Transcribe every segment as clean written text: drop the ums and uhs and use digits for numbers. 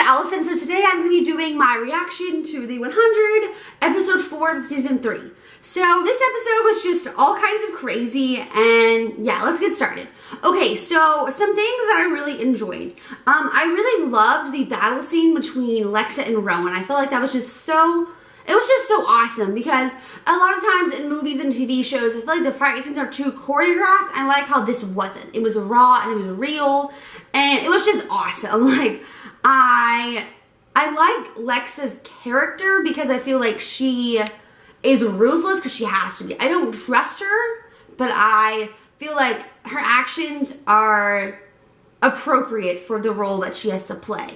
Allison. So today I'm going to be doing my reaction to the 100, episode 4 of season 3. So this episode was just all kinds of crazy, and yeah, let's get started. Okay, so some things that I really enjoyed. I really loved the battle scene between Lexa and Rowan. I felt like that was just so, it was just so awesome because a lot of times in movies and TV shows, I feel like the fight scenes are too choreographed. I like how this wasn't. It was raw and it was real, and it was just awesome. Like, I like Lexa's character because I feel like she is ruthless because she has to be. I don't trust her, but I feel like her actions are appropriate for the role that she has to play.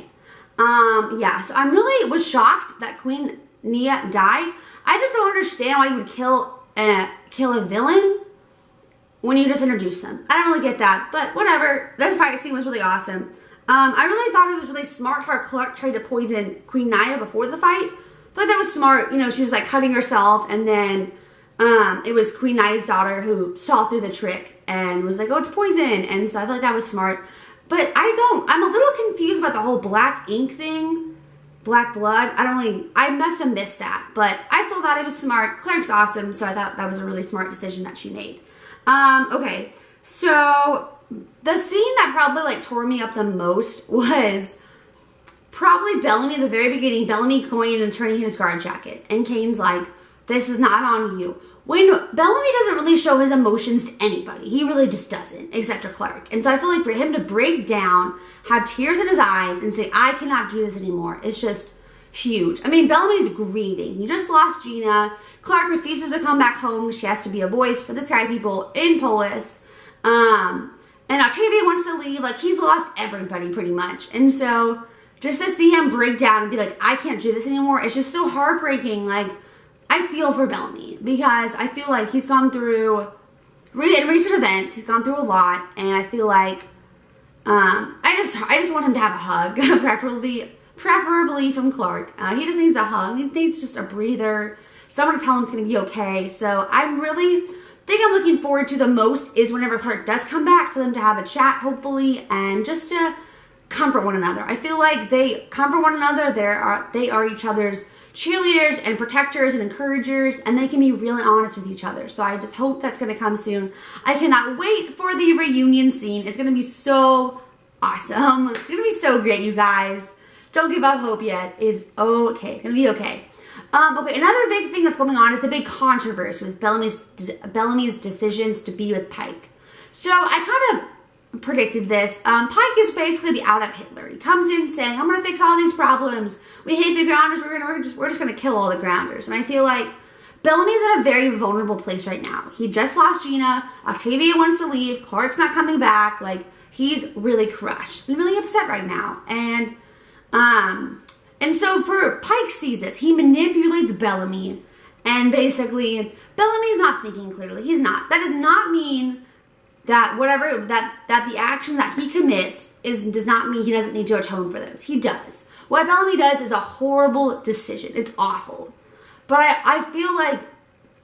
Yeah, so I really was shocked that Queen Nia died. I just don't understand why you would kill a villain when you just introduce them. I don't really get that, but whatever. This fight scene was really awesome. I really thought it was really smart how Clark tried to poison Queen Nia before the fight. I thought that was smart. You know, she was like cutting herself, and then it was Queen Nia's daughter who saw through the trick and was like, oh, it's poison. And so I feel like that was smart. But I'm a little confused about the whole black ink thing. Black blood. I must have missed that. But I still thought it was smart. Clark's awesome, so I thought that was a really smart decision that she made. Okay, so the scene that probably like tore me up the most was probably Bellamy at the very beginning. Bellamy going and turning his guard jacket, and Kane's like, this is not on you. When Bellamy doesn't really show his emotions to anybody. He really just doesn't, except for Clark. And so I feel like for him to break down, have tears in his eyes, and say, I cannot do this anymore, it's just huge. I mean, Bellamy's grieving. He just lost Gina. Clark refuses to come back home. She has to be a voice for the Sky People in Polis. And Octavia wants to leave. Like, he's lost everybody pretty much. And so just to see him break down and be like, I can't do this anymore, it's just so heartbreaking. Like, I feel for Bellamy because I feel like he's gone through, in recent events, he's gone through a lot, and I feel like I just want him to have a hug, preferably from Clark. He just needs a hug. He needs just a breather, someone to tell him it's going to be okay. So I'm looking forward to the most is whenever Clark does come back, for them to have a chat, hopefully, and just to comfort one another. I feel like they comfort one another. They are each other's cheerleaders and protectors and encouragers, and they can be really honest with each other. So I just hope that's going to come soon. I cannot wait for the reunion scene. It's going to be so awesome. It's going to be so great, you guys. Don't give up hope yet. It's okay. It's going to be okay. Okay, another big thing that's going on is a big controversy with Bellamy's decisions to be with Pike. So I kind of predicted this. Pike is basically the out of Hitler. He comes in saying, I'm going to fix all these problems. We hate the grounders. We're just going to kill all the grounders. And I feel like Bellamy's at a very vulnerable place right now. He just lost Gina. Octavia wants to leave. Clark's not coming back. Like, he's really crushed and really upset right now. And so for Pike sees this, he manipulates Bellamy, and basically Bellamy's not thinking clearly. He's not. That does not mean that that the action that he commits does not mean he doesn't need to atone for those. He does. What Bellamy does is a horrible decision. It's awful. But I feel like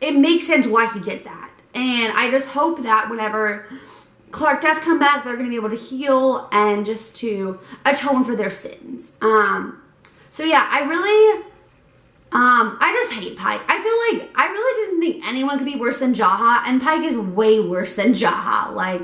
it makes sense why he did that. And I just hope that whenever Clark does come back, they're going to be able to heal and just to atone for their sins. So yeah, I just hate Pike. I feel like I really didn't think anyone could be worse than Jaha, and Pike is way worse than Jaha. Like,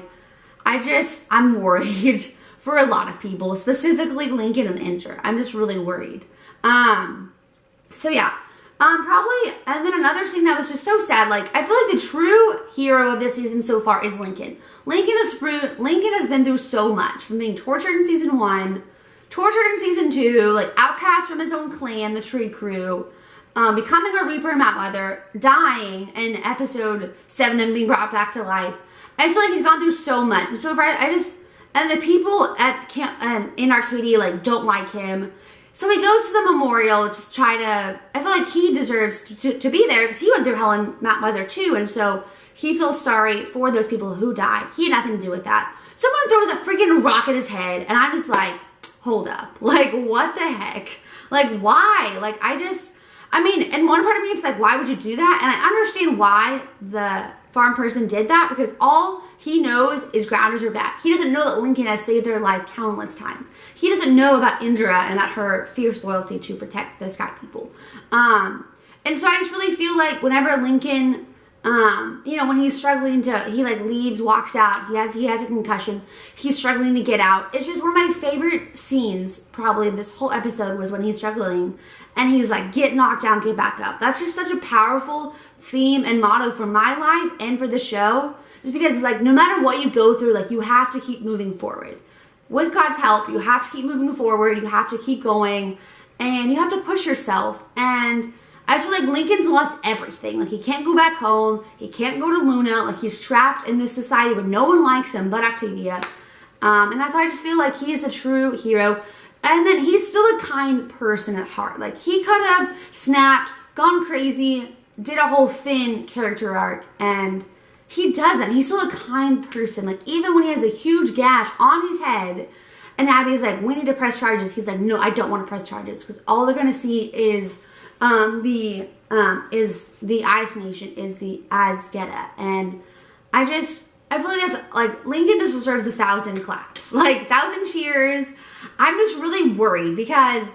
I'm worried for a lot of people, specifically Lincoln and Inter. I'm just really worried. So yeah, probably, and then another thing that was just so sad, like, I feel like the true hero of this season so far is Lincoln. Lincoln has been through so much, from being tortured in season 1, tortured in season 2, like outcast from his own clan, the Tree Crew, becoming a Reaper in Mount Weather, dying in episode 7 and being brought back to life. I just feel like he's gone through so much. And so and the people at camp in Arcadia like don't like him. So he goes to the memorial, just I feel like he deserves to be there because he went through hell in Mount Weather too. And so he feels sorry for those people who died. He had nothing to do with that. Someone throws a freaking rock at his head, and I'm just like, hold up. Like, what the heck? Like, why? Like, I mean, and one part of me is like, why would you do that? And I understand why the farm person did that, because all he knows is grounders are bad. He doesn't know that Lincoln has saved their life countless times. He doesn't know about Indra and about her fierce loyalty to protect the Sky People. And so I just really feel like whenever Lincoln, you know, when he's struggling to, he like leaves, walks out, he has a concussion, he's struggling to get out. It's just one of my favorite scenes probably of this whole episode was when he's struggling and he's like, get knocked down, get back up. That's just such a powerful theme and motto for my life and for the show. Just because it's like, no matter what you go through, like you have to keep moving forward. With God's help, you have to keep moving forward, you have to keep going, and you have to push yourself. And I just feel like Lincoln's lost everything. Like, he can't go back home. He can't go to Luna. Like, he's trapped in this society where no one likes him but Octavia. And that's why I just feel like he is the true hero. And then he's still a kind person at heart. Like, he could have snapped, gone crazy, did a whole Finn character arc, and he doesn't. He's still a kind person. Like, even when he has a huge gash on his head, and Abby's like, we need to press charges, he's like, no, I don't want to press charges, because all they're going to see is the Ice Nation, is the Azgeda. And I feel like that's, like, Lincoln just deserves 1,000 claps. Like, 1,000 cheers. I'm just really worried because,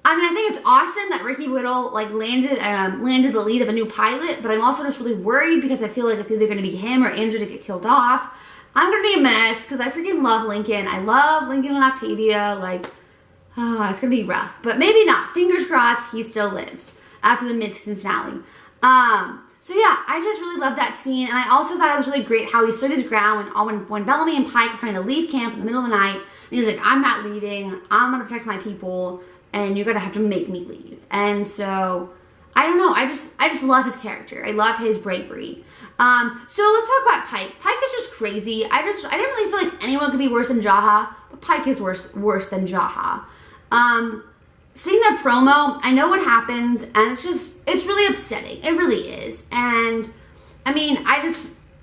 I mean, I think it's awesome that Ricky Whittle, like, landed the lead of a new pilot, but I'm also just really worried because I feel like it's either going to be him or Andrew to get killed off. I'm going to be a mess because I freaking love Lincoln. I love Lincoln and Octavia. Like, oh, it's going to be rough. But maybe not. Fingers crossed he still lives after the mid-season finale. So yeah, I just really love that scene. And I also thought it was really great how he stood his ground when Bellamy and Pike were trying to leave camp in the middle of the night. And he's like, I'm not leaving. I'm going to protect my people. And you're going to have to make me leave. And so, I don't know. I just love his character. I love his bravery. So let's talk about Pike. Pike is just crazy. I didn't really feel like anyone could be worse than Jaha. But Pike is worse than Jaha. Seeing the promo, I know what happens, and it's really upsetting. It really is. And, I mean,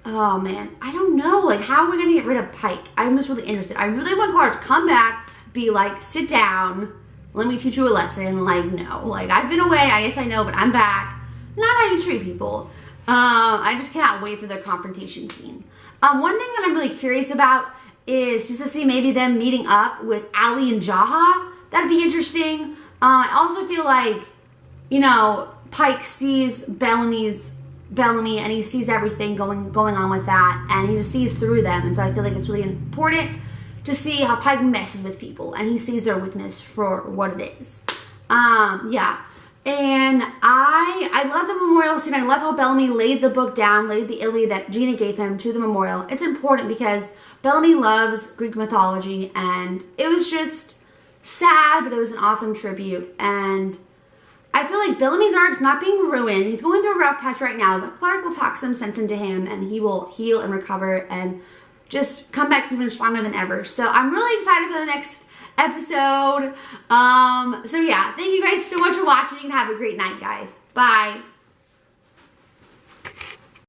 oh man, I don't know, like, how are we going to get rid of Pike? I'm just really interested. I really want Clark to come back, be like, sit down, let me teach you a lesson. Like, no, like, I've been away, I guess I know, but I'm back. Not how you treat people. I just cannot wait for their confrontation scene. One thing that I'm really curious about is just to see maybe them meeting up with Ali and Jaha. That'd be interesting. I also feel like, you know, Pike sees Bellamy and he sees everything going on with that, and he just sees through them. And so I feel like it's really important to see how Pike messes with people and he sees their weakness for what it is. Yeah. And I love the memorial scene. I love how Bellamy laid the book down, laid the Iliad that Gina gave him to the memorial. It's important because Bellamy loves Greek mythology, and it was just sad, but it was an awesome tribute. And I feel like Bellamy's arc's not being ruined. He's going through a rough patch right now, but Clark will talk some sense into him, and he will heal and recover and just come back even stronger than ever. So I'm really excited for the next episode. So yeah, thank you guys so much for watching, and have a great night, guys. Bye.